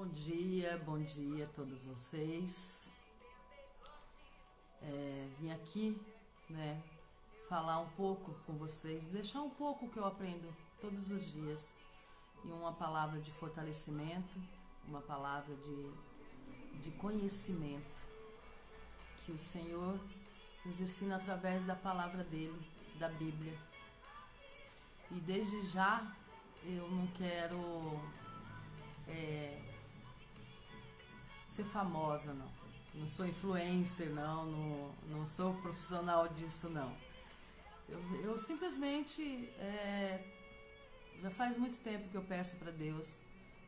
Bom dia a todos vocês. Vim aqui, falar um pouco com vocês, deixar um pouco que eu aprendo todos os dias e uma palavra de fortalecimento, uma palavra de conhecimento que o Senhor nos ensina através da palavra dele, da Bíblia. E desde já eu não quero ser famosa, não sou influencer, não sou profissional disso, não. Eu simplesmente já faz muito tempo que eu peço para Deus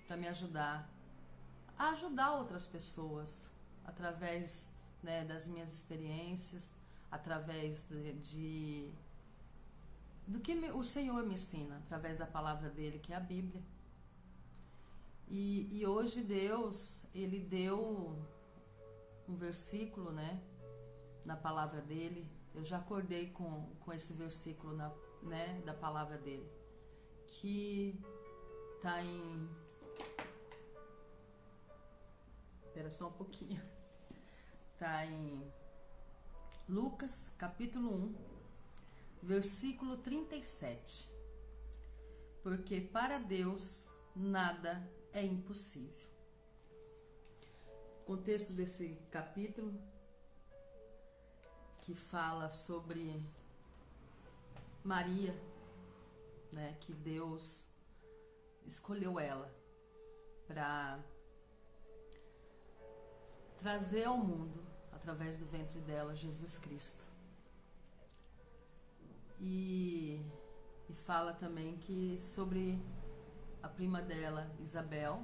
para me ajudar a ajudar outras pessoas através das minhas experiências, através do que o Senhor me ensina, através da palavra dele, que é a Bíblia. E hoje Deus, ele deu um versículo, na palavra dele. Eu já acordei com esse versículo da palavra dele, que está em... Espera só um pouquinho. Está em Lucas, capítulo 1, versículo 37. Porque para Deus nada é impossível. O contexto desse capítulo, que fala sobre Maria, que Deus escolheu ela para trazer ao mundo, através do ventre dela, Jesus Cristo. E fala também que sobre a prima dela, Isabel,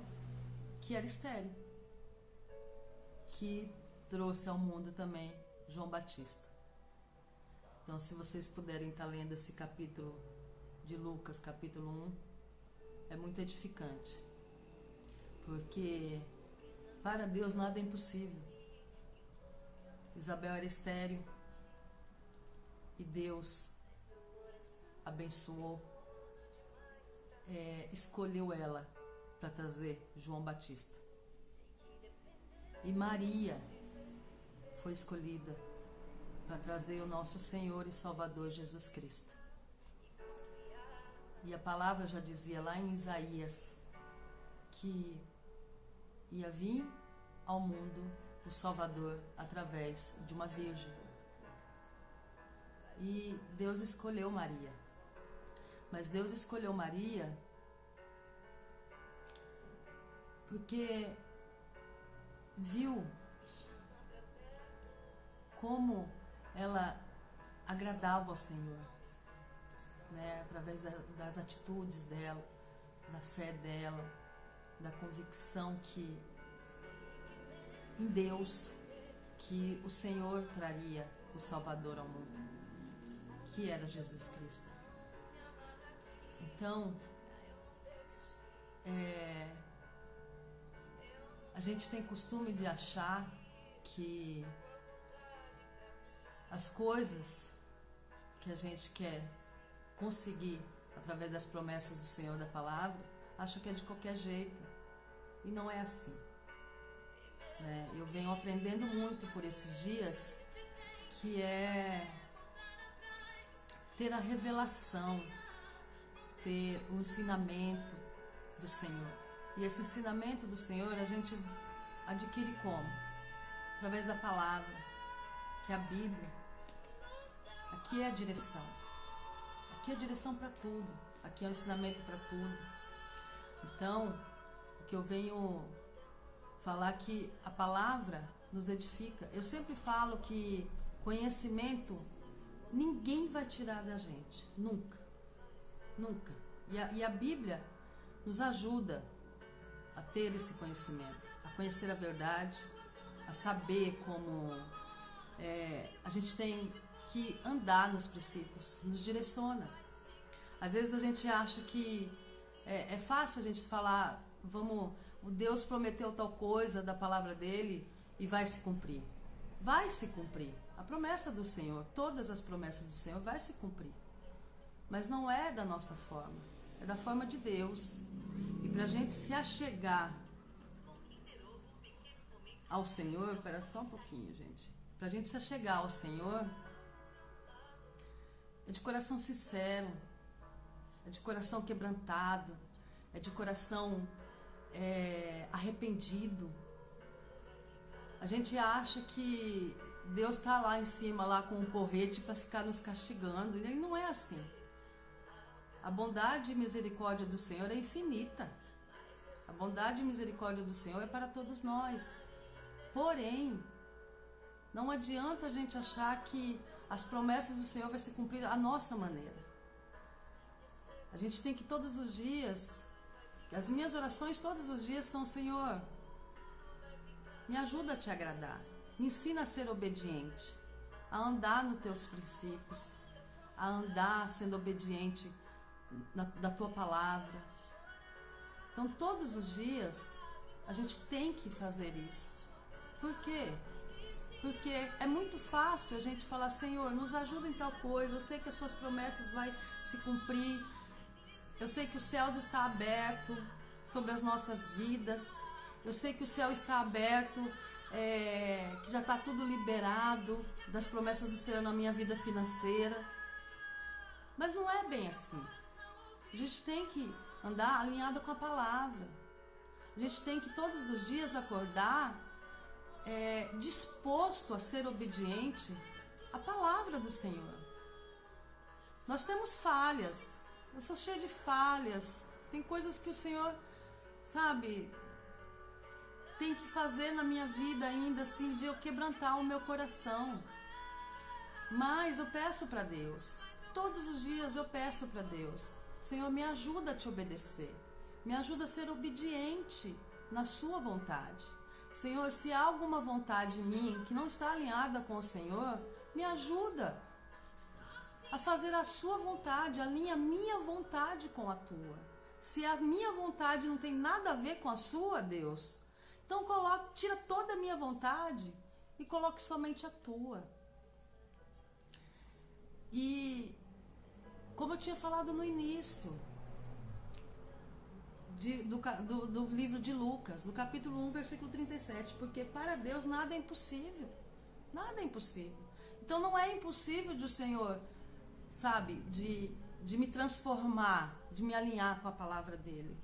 que era estéril, que trouxe ao mundo também João Batista. Então, se vocês puderem estar lendo esse capítulo de Lucas, capítulo 1, é muito edificante, porque para Deus nada é impossível. Isabel era estéril e Deus abençoou, escolheu ela para trazer João Batista. E Maria foi escolhida para trazer o nosso Senhor e Salvador Jesus Cristo. E a palavra já dizia lá em Isaías que ia vir ao mundo o Salvador através de uma virgem. E Deus escolheu Maria. Mas Deus escolheu Maria porque viu como ela agradava ao Senhor, através das atitudes dela, da fé dela, da convicção que em Deus, que o Senhor traria o Salvador ao mundo, que era Jesus Cristo. Então, a gente tem costume de achar que as coisas que a gente quer conseguir através das promessas do Senhor, da palavra, acha que é de qualquer jeito, e não é assim. Eu venho aprendendo muito por esses dias, que é ter a revelação, ter o ensinamento do Senhor. E esse ensinamento do Senhor a gente adquire como? Através da palavra, que é a Bíblia. Aqui é a direção. Aqui é a direção para tudo. Aqui é o ensinamento para tudo. Então, o que eu venho falar que a palavra nos edifica. Eu sempre falo que conhecimento ninguém vai tirar da gente. Nunca. Nunca. E a Bíblia nos ajuda a ter esse conhecimento, a conhecer a verdade, a saber como a gente tem que andar nos princípios, nos direciona. Às vezes a gente acha que é fácil a gente falar, o Deus prometeu tal coisa da palavra dele e vai se cumprir. Vai se cumprir. A promessa do Senhor, todas as promessas do Senhor vai se cumprir. Mas não é da nossa forma, é da forma de Deus. E para a gente se achegar ao Senhor, espera só um pouquinho, gente. Para a gente se chegar ao Senhor, é de coração sincero, é de coração quebrantado, é de coração arrependido. A gente acha que Deus está lá em cima, lá com um porrete para ficar nos castigando, e não é assim. A bondade e misericórdia do Senhor é infinita. A bondade e misericórdia do Senhor é para todos nós. Porém, não adianta a gente achar que as promessas do Senhor vão se cumprir à nossa maneira. A gente tem que todos os dias, as minhas orações todos os dias são: Senhor, me ajuda a te agradar, me ensina a ser obediente, a andar nos teus princípios, a andar sendo obediente da tua palavra. Então todos os dias a gente tem que fazer isso. Por quê? Porque é muito fácil a gente falar: Senhor, nos ajuda em tal coisa, eu sei que as suas promessas vão se cumprir, eu sei que os céus estão abertos sobre as nossas vidas, eu sei que o céu está aberto, que já está tudo liberado das promessas do Senhor na minha vida financeira. Mas não é bem assim. A gente tem que andar alinhado com a palavra. A gente tem que todos os dias acordar disposto a ser obediente à palavra do Senhor. Nós temos falhas. Eu sou cheia de falhas. Tem coisas que o Senhor, sabe, tem que fazer na minha vida ainda, assim, de eu quebrantar o meu coração. Mas eu peço para Deus. Todos os dias eu peço para Deus: Senhor, me ajuda a te obedecer. Me ajuda a ser obediente na sua vontade. Senhor, se há alguma vontade em mim que não está alinhada com o Senhor, me ajuda a fazer a sua vontade, alinha a minha vontade com a tua. Se a minha vontade não tem nada a ver com a sua, Deus, então tira toda a minha vontade e coloque somente a tua. E como eu tinha falado no início do livro de Lucas, do capítulo 1, versículo 37, porque para Deus nada é impossível. Nada é impossível. Então não é impossível de o Senhor, sabe, de me transformar, de me alinhar com a palavra dele.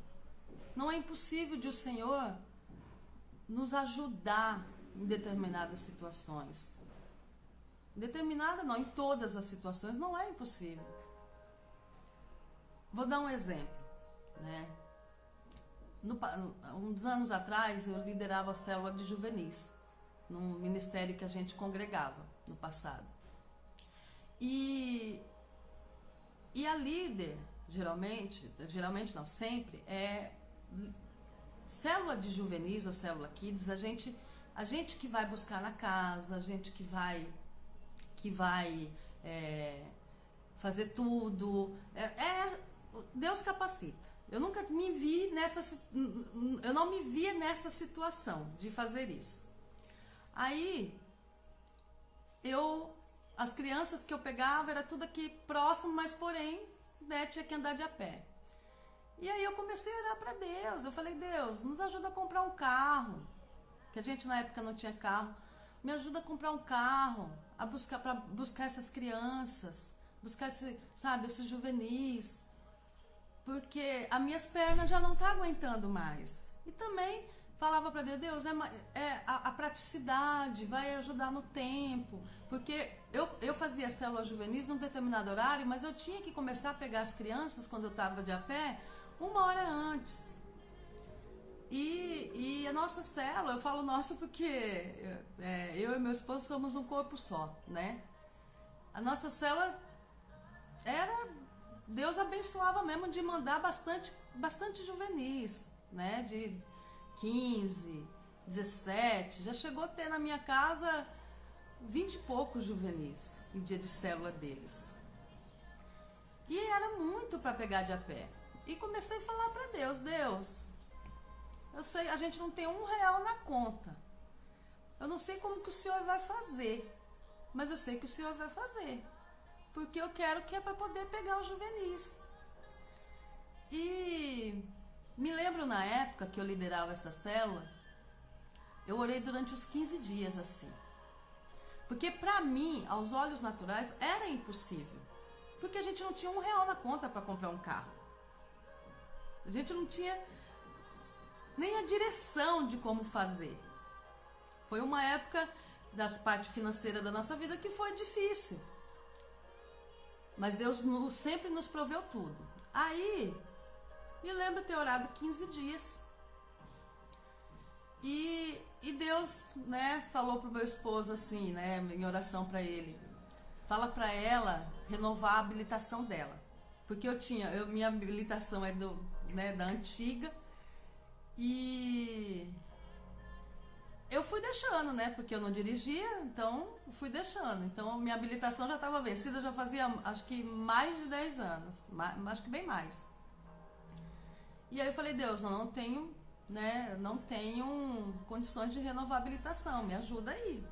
Não é impossível de o Senhor nos ajudar em determinadas situações. Em todas as situações, não é impossível. Vou dar um exemplo, né? Uns anos atrás eu liderava a célula de juvenis, num ministério que a gente congregava no passado. E a líder, geralmente não, sempre, célula de juvenis ou célula kids, a gente que vai buscar na casa, a gente que vai fazer tudo, Deus capacita. Eu não me via nessa situação de fazer isso. Aí, as crianças que eu pegava era tudo aqui próximo, mas porém, né, tinha que andar de a pé. E aí eu comecei a orar para Deus. Eu falei: Deus, nos ajuda a comprar um carro, que a gente na época não tinha carro. Me ajuda a comprar um carro, para buscar essas crianças, buscar esses juvenis, porque as minhas pernas já não estão aguentando mais. E também falava para Deus: a praticidade vai ajudar no tempo, porque eu fazia célula juvenis num determinado horário, mas eu tinha que começar a pegar as crianças quando eu estava de a pé 1 hora antes. E a nossa célula, eu falo nossa porque eu e meu esposo somos um corpo só, né? A nossa célula Deus abençoava mesmo de mandar bastante juvenis, né? De 15, 17, já chegou a ter na minha casa 20 e poucos juvenis em dia de célula deles. E era muito para pegar de a pé. E comecei a falar para Deus, eu sei, a gente não tem R$1 na conta. Eu não sei como que o Senhor vai fazer, mas eu sei que o Senhor vai fazer. Porque eu quero que é para poder pegar os juvenis. E me lembro na época que eu liderava essa célula, Eu orei durante os 15 dias assim. Porque para mim, aos olhos naturais, era impossível. Porque a gente não tinha R$1 na conta para comprar um carro. A gente não tinha nem a direção de como fazer. Foi uma época das partes financeiras da nossa vida que foi difícil. Mas Deus sempre nos proveu tudo. Aí, me lembro ter orado 15 dias. E Deus, né, falou pro meu esposo assim, né, em oração para ele. Fala para ela renovar a habilitação dela. Porque minha habilitação é da antiga. E eu fui deixando, né? Porque eu não dirigia, então fui deixando. Então minha habilitação já estava vencida, já fazia acho que mais de 10 anos. Acho que bem mais. E aí eu falei, Deus, eu não tenho, né? Não tenho condições de renovar a habilitação, me ajuda aí.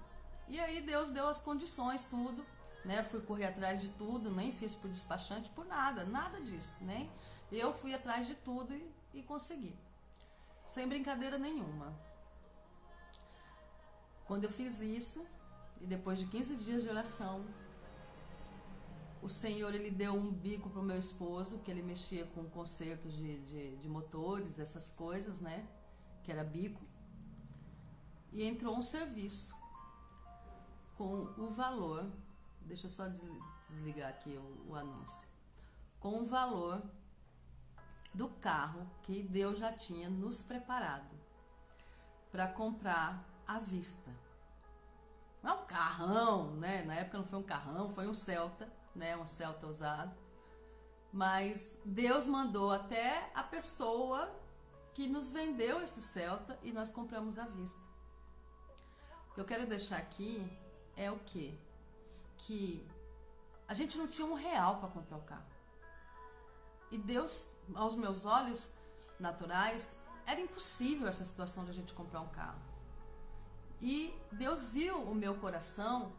E aí Deus deu as condições, tudo. Né? Fui correr atrás de tudo, nem fiz por despachante, por nada disso, né? Eu fui atrás de tudo e consegui. Sem brincadeira nenhuma. Quando eu fiz isso, e depois de 15 dias de oração, o Senhor, ele deu um bico pro meu esposo, que ele mexia com consertos de motores, essas coisas, né? Que era bico. E entrou um serviço com o valor, deixa eu só desligar aqui o anúncio, com o valor do carro que Deus já tinha nos preparado para comprar à vista. Não é um carrão, né? Na época não foi um carrão, foi um Celta, né? Um Celta usado. Mas Deus mandou até a pessoa que nos vendeu esse Celta e nós compramos à vista. O que eu quero deixar aqui é o quê? Que a gente não tinha R$1 para comprar o carro. E Deus, aos meus olhos naturais, era impossível essa situação de a gente comprar um carro. E Deus viu o meu coração,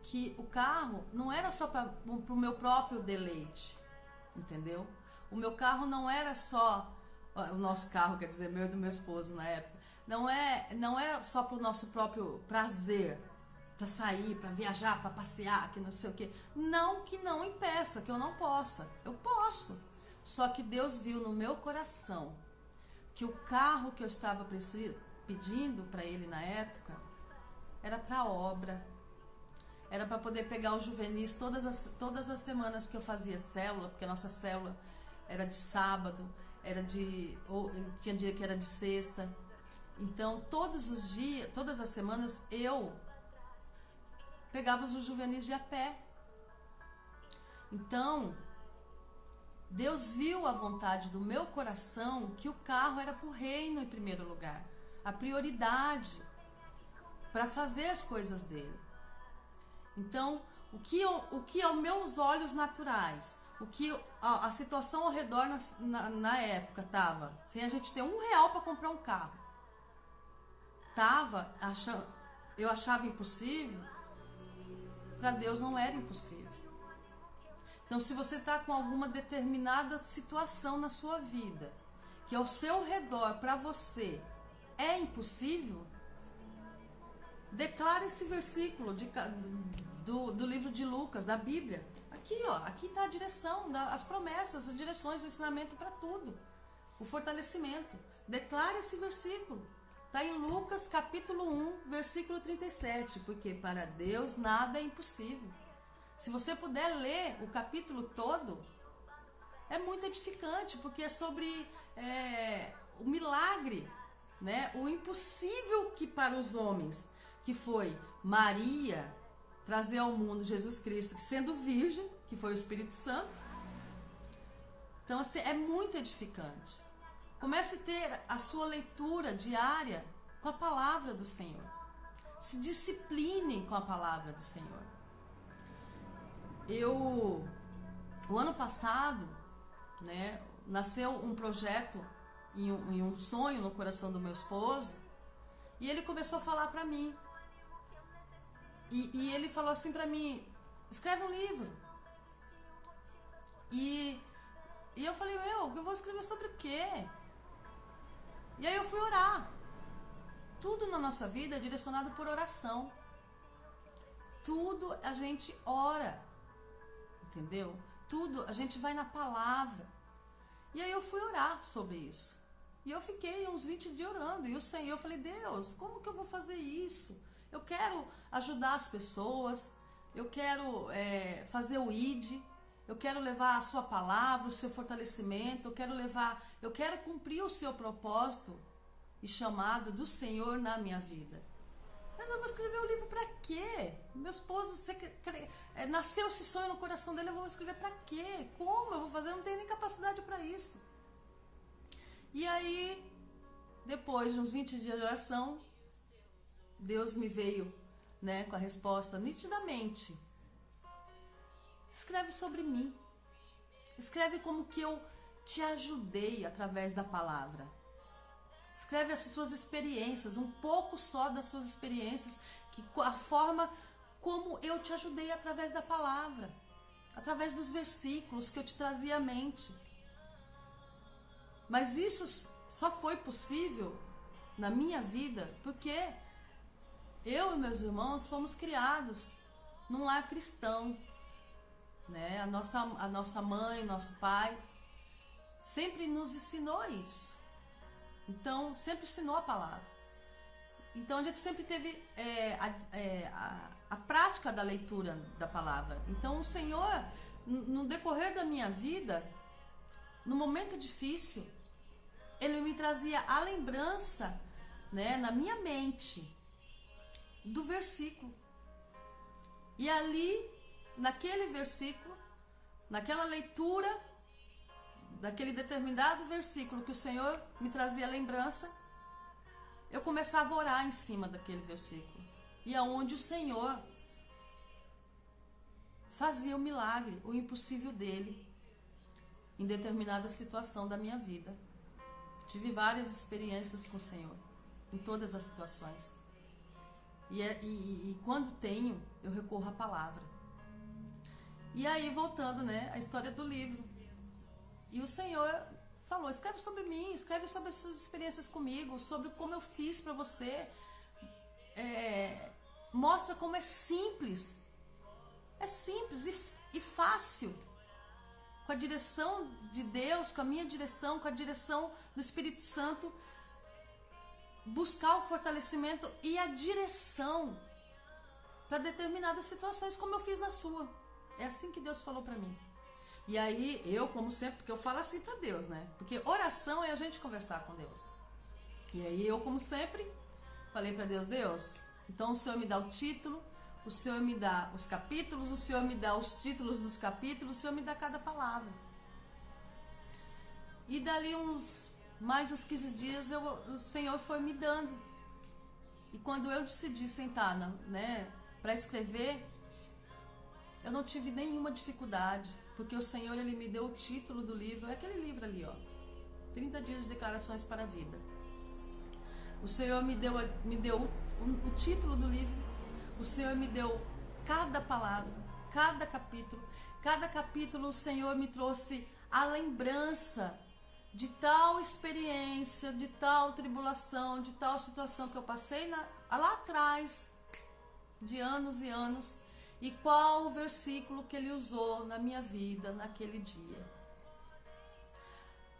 que o carro não era só para o meu próprio deleite, entendeu? O meu carro não era só, o nosso carro, quer dizer, meu e do meu esposo na época, não era só para o nosso próprio prazer, para sair, para viajar, para passear, que não sei o quê. Não que não impeça, que eu não possa. Eu posso. Só que Deus viu no meu coração que o carro que eu estava pedindo para ele na época era para obra. Era para poder pegar os juvenis todas as semanas que eu fazia célula, porque a nossa célula era de sábado, tinha dia que era de sexta. Então, todos os dias, todas as semanas, eu pegava os juvenis de a pé. Então, Deus viu a vontade do meu coração que o carro era para o reino em primeiro lugar. A prioridade para fazer as coisas dele. Então, o que aos meus olhos naturais, o que a situação ao redor na época estava, sem a gente ter R$1 para comprar um carro, eu achava impossível, para Deus não era impossível. Então, se você está com alguma determinada situação na sua vida, que ao seu redor, para você, é impossível, declara esse versículo do livro de Lucas, da Bíblia. Aqui está a direção, as promessas, as direções, o ensinamento para tudo. O fortalecimento. Declara esse versículo. Está em Lucas capítulo 1, versículo 37. Porque para Deus nada é impossível. Se você puder ler o capítulo todo, é muito edificante, porque é sobre o milagre, né? O impossível que para os homens, que foi Maria trazer ao mundo Jesus Cristo, que sendo virgem, que foi o Espírito Santo. Então, assim, é muito edificante. Comece a ter a sua leitura diária com a palavra do Senhor. Se discipline com a palavra do Senhor. O ano passado, né, nasceu um projeto e um sonho no coração do meu esposo, e ele começou a falar para mim. E ele falou assim para mim, escreve um livro. E eu falei, eu vou escrever sobre o quê? E aí eu fui orar. tudo na nossa vida é direcionado por oração. Tudo a gente ora, entendeu? Tudo a gente vai na palavra. E aí eu fui orar sobre isso. E eu fiquei uns 20 dias orando. E o Senhor, eu falei, Deus, como que eu vou fazer isso? Eu quero ajudar as pessoas, eu quero fazer o ID, eu quero levar a sua palavra, o seu fortalecimento, eu quero cumprir o seu propósito e chamado do Senhor na minha vida. Mas eu vou escrever o livro para quê? Meu esposo nasceu esse sonho no coração dele, eu vou escrever para quê? Como eu vou fazer? Eu não tenho nem capacidade para isso. E aí, depois de uns 20 dias de oração, Deus me veio, né, com a resposta nitidamente. Escreve sobre mim. Escreve como que eu te ajudei através da palavra. Escreve as suas experiências, um pouco só das suas experiências, a forma como eu te ajudei através da palavra, através dos versículos que eu te trazia à mente. Mas isso só foi possível na minha vida porque eu e meus irmãos fomos criados num lar cristão, né? A nossa mãe, nosso pai sempre nos ensinou isso. Então, sempre ensinou a palavra. Então, a gente sempre teve a prática da leitura da palavra. Então, o Senhor, no decorrer da minha vida, no momento difícil, Ele me trazia a lembrança, né, na minha mente do versículo. E ali, naquele versículo, naquela leitura daquele determinado versículo que o Senhor me trazia lembrança, eu começava a orar em cima daquele versículo. E aonde o Senhor fazia o milagre, o impossível dele, em determinada situação da minha vida. Tive várias experiências com o Senhor, em todas as situações. E quando tenho, eu recorro à palavra. E aí, voltando, né, a história do livro. E o Senhor falou, escreve sobre mim, escreve sobre as suas experiências comigo, sobre como eu fiz para você. Mostra como é simples e fácil. Com a direção de Deus, com a minha direção, com a direção do Espírito Santo, buscar o fortalecimento e a direção para determinadas situações, como eu fiz na sua. É assim que Deus falou para mim. E aí, eu, como sempre, porque eu falo assim para Deus, né? Porque oração é a gente conversar com Deus. E aí, eu, como sempre, falei para Deus, Deus, então o Senhor me dá o título, o Senhor me dá os capítulos, o Senhor me dá os títulos dos capítulos, o Senhor me dá cada palavra. E dali mais uns 15 dias, o Senhor foi me dando. E quando eu decidi sentar, né, para escrever, eu não tive nenhuma dificuldade, porque o Senhor, Ele me deu o título do livro, é aquele livro ali, ó, 30 dias de declarações para a vida. O Senhor me deu o título do livro, o Senhor me deu cada palavra, cada capítulo o Senhor me trouxe a lembrança de tal experiência, de tal tribulação, de tal situação que eu passei lá atrás, de anos e anos, e qual o versículo que Ele usou na minha vida naquele dia.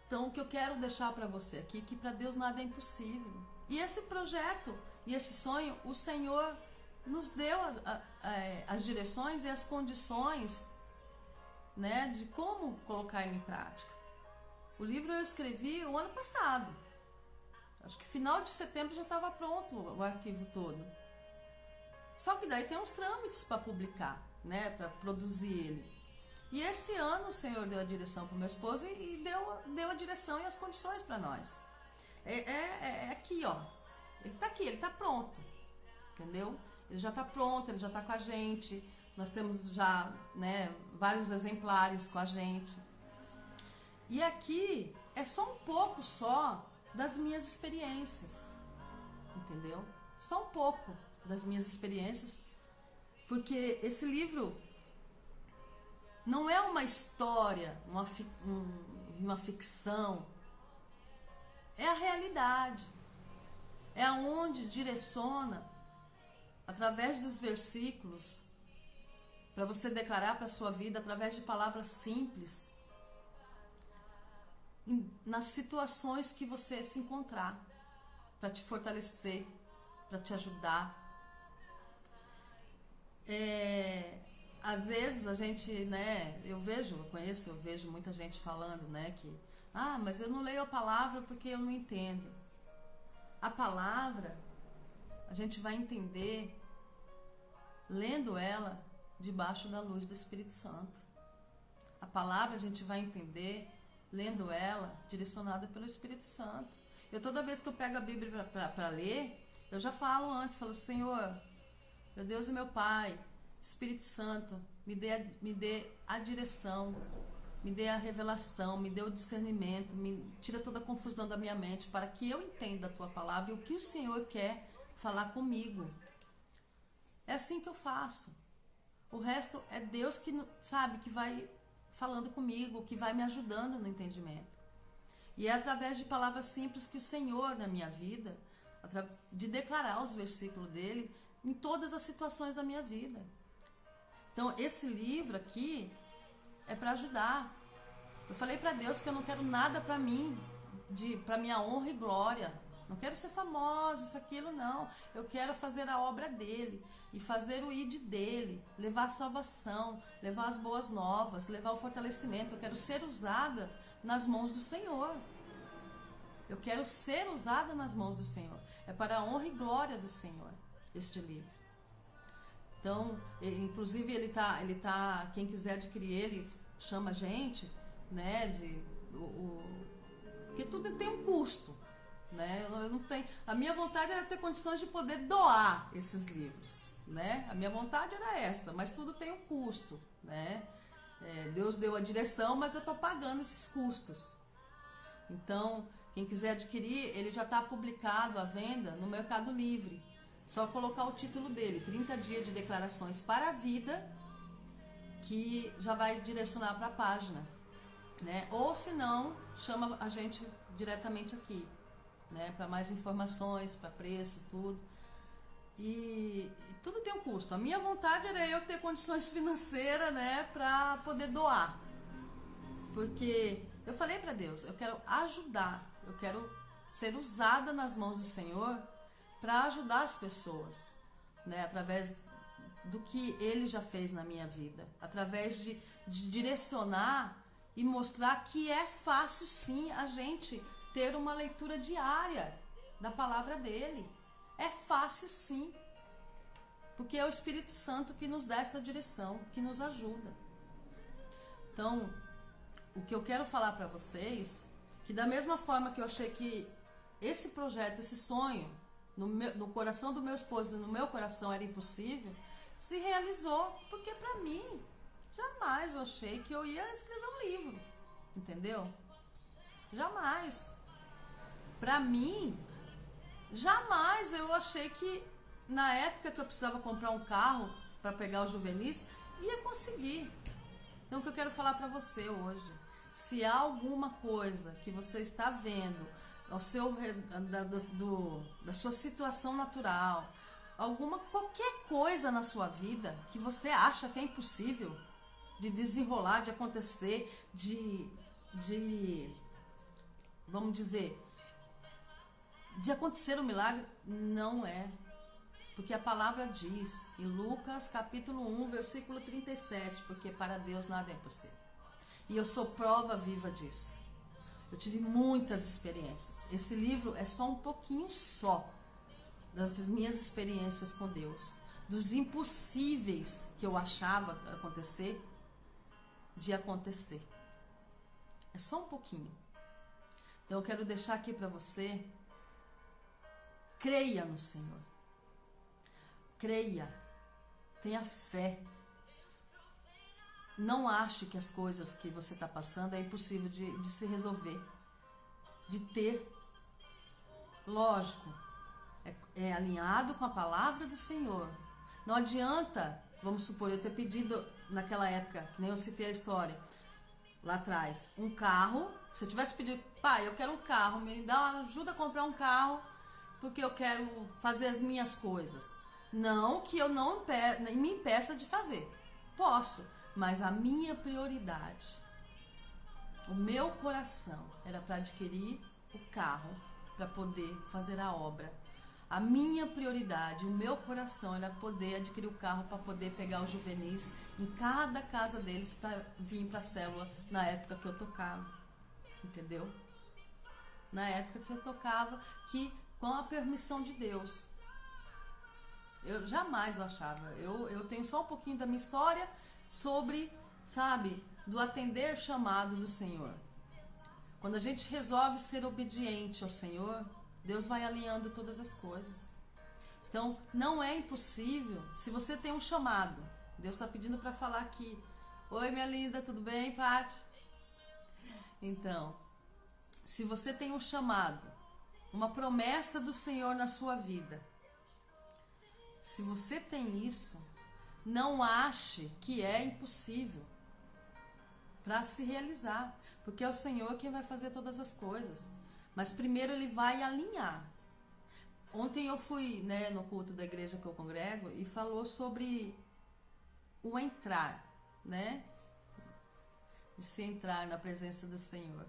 Então, o que eu quero deixar para você aqui, que para Deus nada é impossível. E esse projeto e esse sonho, o Senhor nos deu as direções e as condições, né, de como colocar ele em prática. O livro eu escrevi o ano passado. Acho que final de setembro já estava pronto o arquivo todo. Só que daí tem uns trâmites para publicar, né, para produzir ele. E esse ano o Senhor deu a direção para o meu esposo e deu a direção e as condições para nós. É aqui, ó. Ele está aqui, ele está pronto. Entendeu? Ele já está pronto, ele já está com a gente. Nós temos já, né, vários exemplares com a gente. E aqui é só um pouco só das minhas experiências. Entendeu? Só um pouco das minhas experiências. Porque esse livro não é uma história, uma ficção. É a realidade. é aonde direciona, através dos versículos, para você declarar para a sua vida, através de palavras simples, nas situações que você se encontrar, para te fortalecer, para te ajudar. Às vezes a gente, né, eu vejo muita gente falando, né, que, mas eu não leio a palavra porque eu não entendo. A palavra, a gente vai entender lendo ela debaixo da luz do Espírito Santo. A palavra a gente vai entender lendo ela direcionada pelo Espírito Santo. Toda vez que eu pego a Bíblia para ler, eu já falo, Senhor, meu Deus e meu Pai, Espírito Santo, me dê a direção, me dê a revelação, me dê o discernimento, me tira toda a confusão da minha mente, para que eu entenda a Tua palavra e o que o Senhor quer falar comigo. É assim que eu faço. O resto é Deus que, sabe, que vai falando comigo, que vai me ajudando no entendimento. E é através de palavras simples que o Senhor, na minha vida, de declarar os versículos dele em todas as situações da minha vida. Então, esse livro aqui é para ajudar. Eu falei para Deus que eu não quero nada para mim, para minha honra e glória. Não quero ser famosa, isso, aquilo, não. Eu quero fazer a obra dele e fazer o id dele, levar a salvação, levar as boas novas, levar o fortalecimento. Eu quero ser usada nas mãos do Senhor. Eu quero ser usada nas mãos do Senhor. É para a honra e glória do Senhor, este livro. Então, inclusive ele tá, quem quiser adquirir ele, chama a gente, né, porque tudo tem um custo, né? Eu não tenho, a minha vontade era ter condições de poder doar esses livros, né? A minha vontade era essa, mas tudo tem um custo, né? Deus deu a direção, mas eu estou pagando esses custos. Então, quem quiser adquirir, ele já está publicado à venda no Mercado Livre. Só colocar o título dele, 30 dias de declarações para a vida, que já vai direcionar para a página, né? Ou se não, chama a gente diretamente aqui, né? Para mais informações, para preço, tudo. E tudo tem um custo. A minha vontade era eu ter condições financeiras, né, para poder doar. Porque eu falei para Deus, eu quero ajudar, eu quero ser usada nas mãos do Senhor para ajudar as pessoas, né, através do que Ele já fez na minha vida, através de direcionar e mostrar que é fácil sim a gente ter uma leitura diária da palavra dele. É fácil sim, porque é o Espírito Santo que nos dá essa direção, que nos ajuda. Então, o que eu quero falar para vocês, que da mesma forma que eu achei que esse projeto, esse sonho, no coração do meu esposo, no meu coração era impossível, se realizou, porque para mim, jamais eu achei que eu ia escrever um livro, entendeu? Jamais. Para mim, jamais eu achei que na época que eu precisava comprar um carro para pegar os juvenis, ia conseguir. Então o que eu quero falar para você hoje, se há alguma coisa que você está vendo ao seu, da sua situação natural, qualquer coisa na sua vida que você acha que é impossível de desenrolar, de acontecer, vamos dizer, de acontecer um milagre, não é. Porque a palavra diz em Lucas capítulo 1, versículo 37, porque para Deus nada é impossível. E eu sou prova viva disso. Eu tive muitas experiências. Esse livro é só um pouquinho só das minhas experiências com Deus, dos impossíveis que eu achava acontecer, de acontecer. É só um pouquinho. Então eu quero deixar aqui para você, creia no Senhor. Creia, tenha fé. Não ache que as coisas que você está passando é impossível de se resolver, de ter. Lógico, é alinhado com a palavra do Senhor. Não adianta, vamos supor, eu ter pedido naquela época, que nem eu citei a história, lá atrás, um carro. Se eu tivesse pedido, pai, eu quero um carro, me dá, ajuda a comprar um carro, porque eu quero fazer as minhas coisas. Não que eu não me impeça de fazer. Posso, mas a minha prioridade, o meu coração era para adquirir o carro, para poder fazer a obra. A minha prioridade, o meu coração era poder adquirir o carro para poder pegar os juvenis em cada casa deles para vir para a célula na época que eu tocava. Entendeu? Na época que eu tocava, que com a permissão de Deus. Eu jamais achava. Eu tenho só um pouquinho da minha história sobre, sabe, do atender chamado do Senhor. Quando a gente resolve ser obediente ao Senhor, Deus vai alinhando todas as coisas. Então, não é impossível. Se você tem um chamado, Deus está pedindo para falar aqui. Oi, minha linda, tudo bem, Paty? Então, se você tem um chamado, uma promessa do Senhor na sua vida, se você tem isso, não ache que é impossível para se realizar, porque é o Senhor quem vai fazer todas as coisas. Mas primeiro Ele vai alinhar. Ontem eu fui, né, no culto da igreja que eu congrego e falou sobre o entrar, né? De se entrar na presença do Senhor.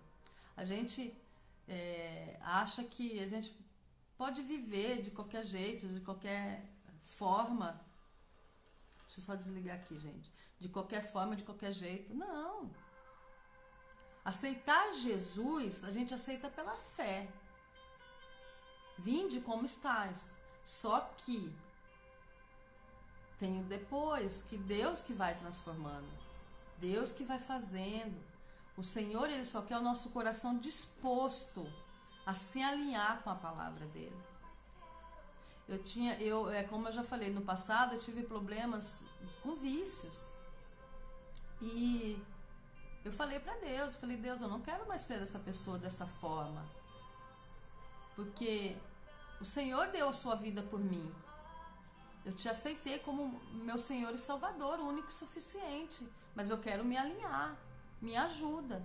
A gente acha que a gente pode viver de qualquer jeito, de qualquer forma. Deixa eu só desligar aqui, gente. De qualquer forma, de qualquer jeito. Não. Aceitar Jesus, a gente aceita pela fé. Vinde como estás. Só que tem o depois, que Deus que vai transformando. Deus que vai fazendo. O Senhor, Ele só quer o nosso coração disposto a se alinhar com a palavra dEle. Como eu já falei, no passado eu tive problemas com vícios. E eu falei para Deus, Deus, eu não quero mais ser essa pessoa dessa forma. Porque o Senhor deu a sua vida por mim. Eu te aceitei como meu Senhor e Salvador, o único e suficiente. Mas eu quero me alinhar, me ajuda.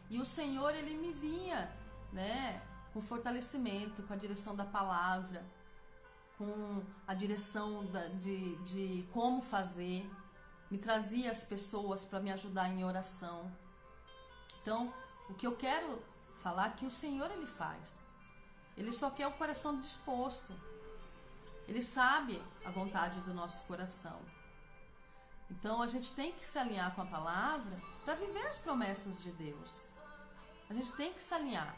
E o Senhor, Ele me vinha, né, com fortalecimento, com a direção da palavra, com a direção de como fazer. Me trazia as pessoas para me ajudar em oração. Então, o que eu quero falar é que o Senhor, Ele faz. Ele só quer o coração disposto. Ele sabe a vontade do nosso coração. Então, a gente tem que se alinhar com a palavra para viver as promessas de Deus. A gente tem que se alinhar.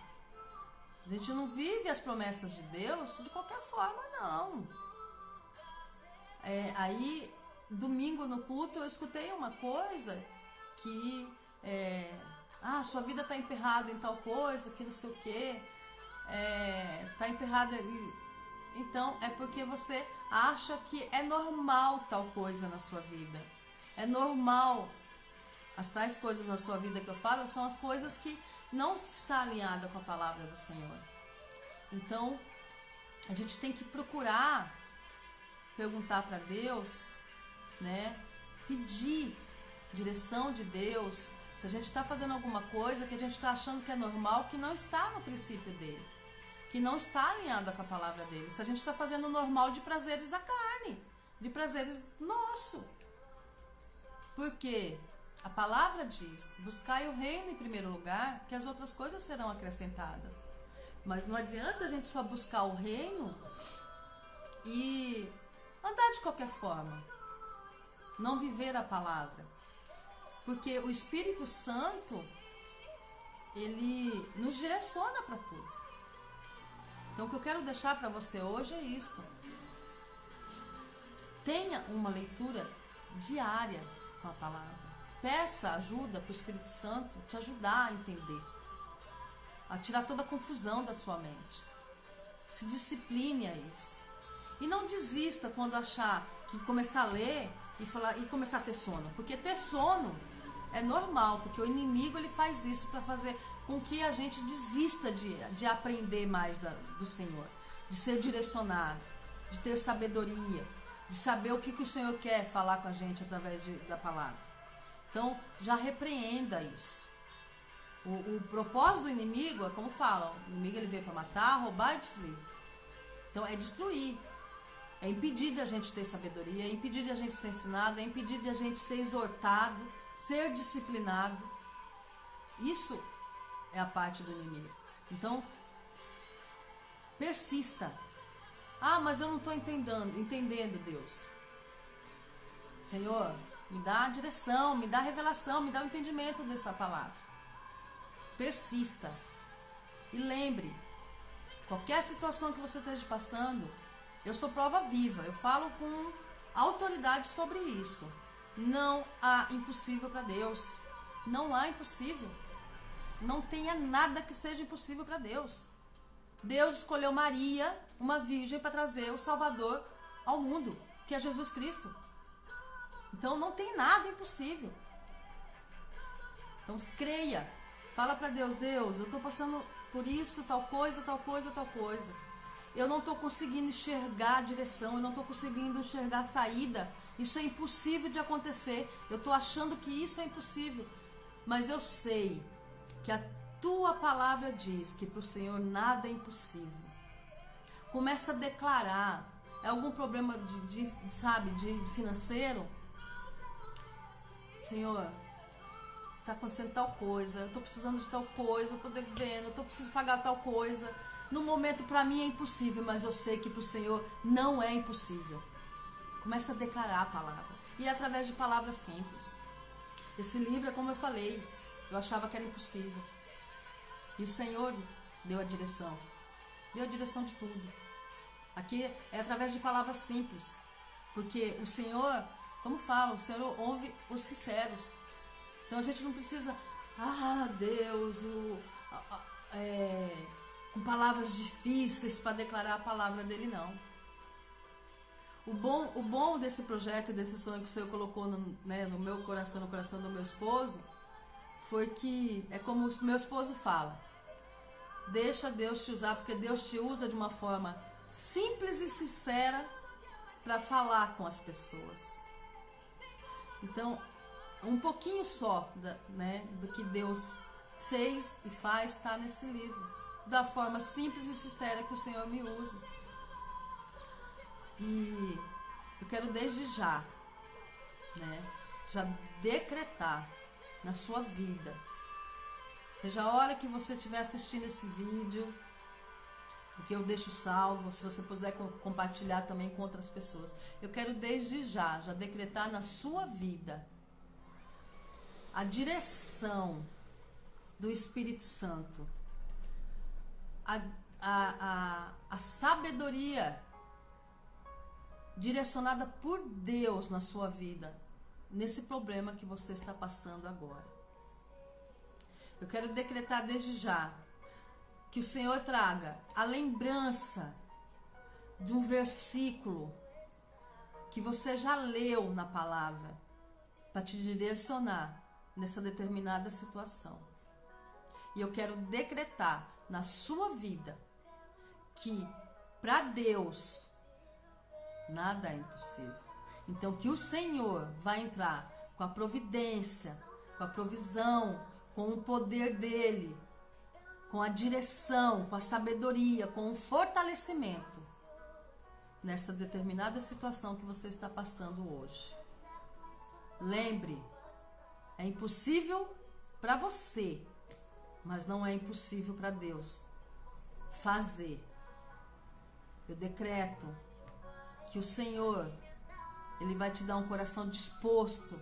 A gente não vive as promessas de Deus de qualquer forma, não. Aí, domingo no culto, eu escutei uma coisa que sua vida está emperrada em tal coisa, que não sei o quê, está emperrada. Então, é porque você acha que é normal tal coisa na sua vida. É normal. As tais coisas na sua vida que eu falo são as coisas que não está alinhada com a palavra do Senhor. Então, a gente tem que procurar perguntar para Deus, né? Pedir direção de Deus. Se a gente está fazendo alguma coisa que a gente está achando que é normal, que não está no princípio dele, que não está alinhada com a palavra dele. Se a gente está fazendo o normal de prazeres da carne, de prazeres nosso. Porque a palavra diz, buscai o reino em primeiro lugar, que as outras coisas serão acrescentadas. Mas não adianta a gente só buscar o reino e andar de qualquer forma. Não viver a palavra. Porque o Espírito Santo, ele nos direciona para tudo. Então, o que eu quero deixar para você hoje é isso. Tenha uma leitura diária com a palavra. Peça ajuda para o Espírito Santo te ajudar a entender, a tirar toda a confusão da sua mente. Se discipline a isso. E não desista quando achar que começar a ler e começar a ter sono. Porque ter sono é normal, porque o inimigo ele faz isso para fazer com que a gente desista de aprender mais do Senhor, de ser direcionado, de ter sabedoria, de saber o que o Senhor quer falar com a gente através da palavra. Então, já repreenda isso. O propósito do inimigo é como falam, o inimigo ele veio para matar, roubar e destruir. Então é destruir, é impedir de a gente ter sabedoria, é impedir de a gente ser ensinado, é impedir de a gente ser exortado, ser disciplinado. Isso é a parte do inimigo. Então, persista. Ah, mas eu não estou entendendo, Deus. Senhor, me dá a direção, me dá a revelação, me dá o entendimento dessa palavra. Persista. E lembre, qualquer situação que você esteja passando, eu sou prova viva, eu falo com autoridade sobre isso. Não há impossível para Deus. Não há impossível. Não tenha nada que seja impossível para Deus. Deus escolheu Maria, uma virgem, para trazer o Salvador ao mundo, que é Jesus Cristo. Então não tem nada impossível. Então creia. Fala para Deus, Deus, eu estou passando por isso, tal coisa, tal coisa, tal coisa. Eu não estou conseguindo enxergar a direção, eu não estou conseguindo enxergar a saída. Isso é impossível de acontecer. Eu estou achando que isso é impossível. Mas eu sei que a tua palavra diz que para o Senhor nada é impossível. Começa a declarar. É algum problema de financeiro? Senhor, está acontecendo tal coisa, eu estou precisando de tal coisa, eu estou devendo, eu preciso pagar tal coisa. No momento, para mim é impossível, mas eu sei que para o Senhor não é impossível. Começa a declarar a palavra. E é através de palavras simples. Esse livro, é como eu falei, eu achava que era impossível. E o Senhor deu a direção. Deu a direção de tudo. Aqui é através de palavras simples. Porque o Senhor, como fala, o Senhor ouve os sinceros. Então a gente não precisa, Deus, com palavras difíceis para declarar a palavra dele, não. O bom desse projeto, desse sonho que o Senhor colocou no meu coração, no coração do meu esposo, foi que, é como o meu esposo fala, deixa Deus te usar, porque Deus te usa de uma forma simples e sincera para falar com as pessoas. Então, um pouquinho só do que Deus fez e faz está nesse livro, da forma simples e sincera que o Senhor me usa. E eu quero desde já decretar na sua vida, seja a hora que você estiver assistindo esse vídeo, porque eu deixo salvo, se você puder compartilhar também com outras pessoas, eu quero desde já decretar na sua vida a direção do Espírito Santo, a sabedoria direcionada por Deus na sua vida, nesse problema que você está passando agora. Eu quero decretar desde já que o Senhor traga a lembrança de um versículo que você já leu na palavra para te direcionar nessa determinada situação. E eu quero decretar na sua vida que para Deus nada é impossível. Então que o Senhor vai entrar com a providência, com a provisão, com o poder dele, com a direção, com a sabedoria, com o fortalecimento nessa determinada situação que você está passando hoje. Lembre, é impossível para você, mas não é impossível para Deus fazer. Eu decreto que o Senhor, Ele vai te dar um coração disposto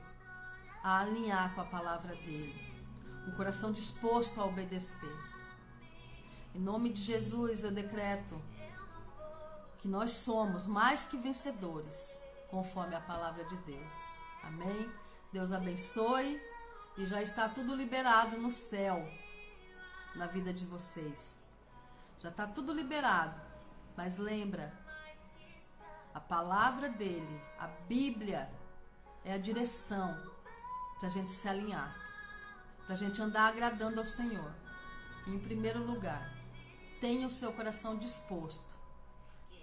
a alinhar com a palavra dele, um coração disposto a obedecer. Em nome de Jesus eu decreto que nós somos mais que vencedores, conforme a palavra de Deus. Amém? Deus abençoe e já está tudo liberado no céu, na vida de vocês. Já está tudo liberado, mas lembra, a palavra dele, a Bíblia, é a direção para a gente se alinhar, para a gente andar agradando ao Senhor. E, em primeiro lugar, tenha o seu coração disposto.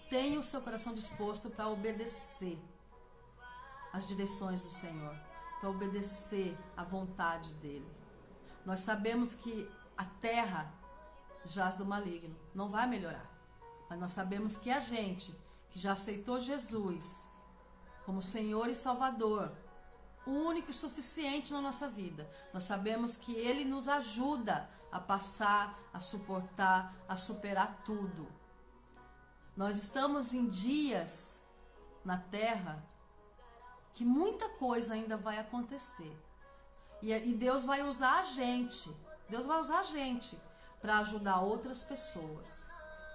Tenha o seu coração disposto para obedecer as direções do Senhor, para obedecer à vontade dele. Nós sabemos que a terra jaz do maligno, não vai melhorar. Mas nós sabemos que a gente que já aceitou Jesus como Senhor e Salvador, o único e suficiente na nossa vida, nós sabemos que Ele nos ajuda a passar, a suportar, a superar tudo. Nós estamos em dias na Terra que muita coisa ainda vai acontecer. E Deus vai usar a gente. Deus vai usar a gente para ajudar outras pessoas,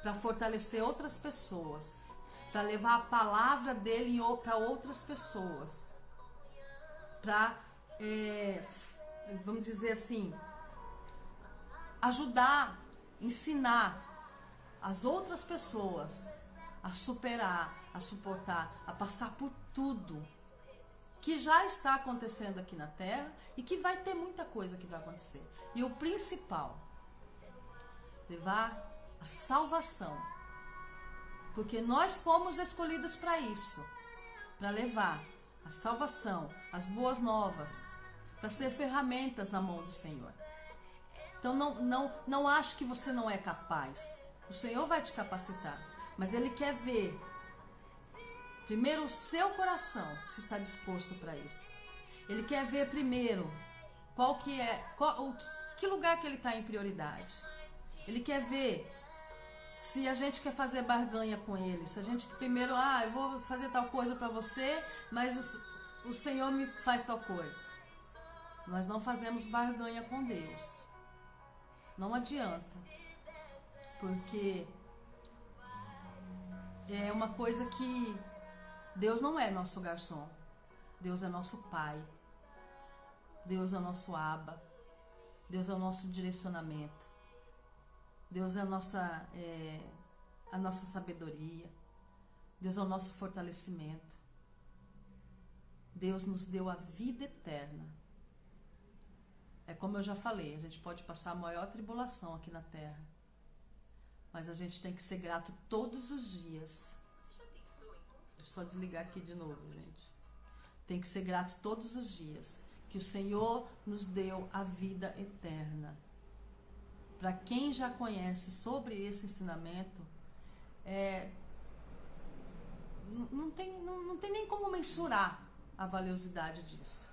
para fortalecer outras pessoas, para levar a palavra dele para outras pessoas, para, vamos dizer assim, ajudar, ensinar as outras pessoas a superar, a suportar, a passar por tudo que já está acontecendo aqui na Terra e que vai ter muita coisa que vai acontecer. E o principal, levar a salvação. Porque nós fomos escolhidos para isso, para levar a salvação, as boas novas, para ser ferramentas na mão do Senhor. Então não ache que você não é capaz. O Senhor vai te capacitar, mas Ele quer ver primeiro o seu coração, se está disposto para isso. Ele quer ver primeiro que lugar que ele está em prioridade. Ele quer ver se a gente quer fazer barganha com ele. Se a gente primeiro, eu vou fazer tal coisa para você, mas o Senhor me faz tal coisa. Nós não fazemos barganha com Deus. Não adianta. Porque é uma coisa que Deus não é nosso garçom. Deus é nosso Pai. Deus é o nosso Abba. Deus é o nosso direcionamento. Deus é a nossa sabedoria. Deus é o nosso fortalecimento. Deus nos deu a vida eterna. É como eu já falei, a gente pode passar a maior tribulação aqui na Terra, mas a gente tem que ser grato todos os dias. Deixa eu só desligar aqui de novo, gente. Tem que ser grato todos os dias, que o Senhor nos deu a vida eterna. Para quem já conhece sobre esse ensinamento, não tem nem como mensurar a valiosidade disso.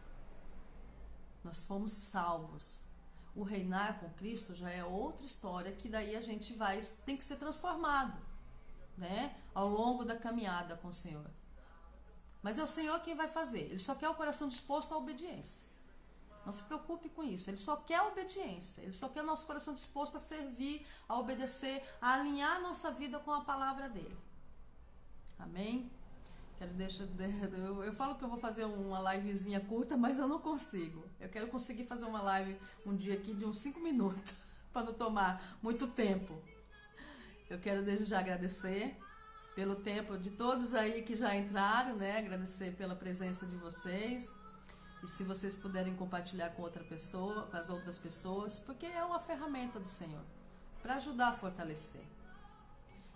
Nós fomos salvos. O reinar com Cristo já é outra história, que daí a gente tem que ser transformado, né? Ao longo da caminhada com o Senhor. Mas é o Senhor quem vai fazer. Ele só quer o coração disposto à obediência. Não se preocupe com isso. Ele só quer a obediência. Ele só quer o nosso coração disposto a servir, a obedecer, a alinhar a nossa vida com a palavra dele. Amém? Eu falo que eu vou fazer uma livezinha curta, mas eu não consigo. Eu quero conseguir fazer uma live um dia aqui de uns 5 minutos, para não tomar muito tempo. Eu quero desde já agradecer pelo tempo de todos aí que já entraram, né? Agradecer pela presença de vocês. E se vocês puderem compartilhar com outra pessoa, com as outras pessoas, porque é uma ferramenta do Senhor, para ajudar a fortalecer.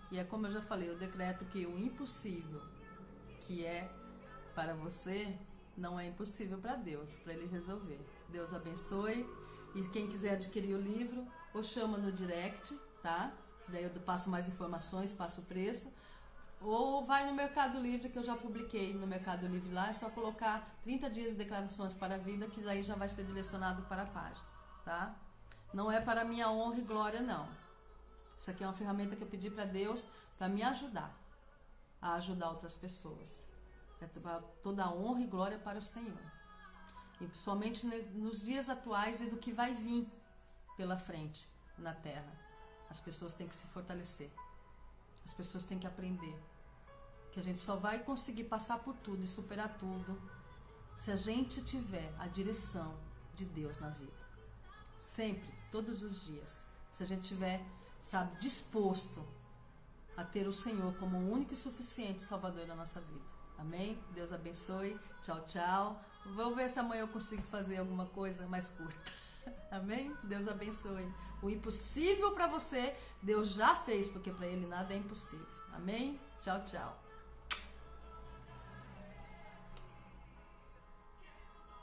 E é como eu já falei, eu decreto que o impossível que é para você, não é impossível para Deus, para Ele resolver. Deus abençoe. E quem quiser adquirir o livro, ou chama no direct, tá? Daí eu passo mais informações, passo o preço. Ou vai no Mercado Livre, que eu já publiquei no Mercado Livre lá, é só colocar 30 dias de declarações para a vida, que daí já vai ser direcionado para a página, tá? Não é para minha honra e glória, não. Isso aqui é uma ferramenta que eu pedi para Deus para me ajudar a ajudar outras pessoas. É toda a honra e glória para o Senhor. E principalmente nos dias atuais e do que vai vir pela frente na Terra. As pessoas têm que se fortalecer. As pessoas têm que aprender que a gente só vai conseguir passar por tudo e superar tudo se a gente tiver a direção de Deus na vida. Sempre, todos os dias. Se a gente tiver, disposto a ter o Senhor como o único e suficiente Salvador da nossa vida. Amém? Deus abençoe. Tchau, tchau. Vou ver se amanhã eu consigo fazer alguma coisa mais curta. Amém? Deus abençoe. O impossível para você, Deus já fez, porque para Ele nada é impossível. Amém? Tchau, tchau.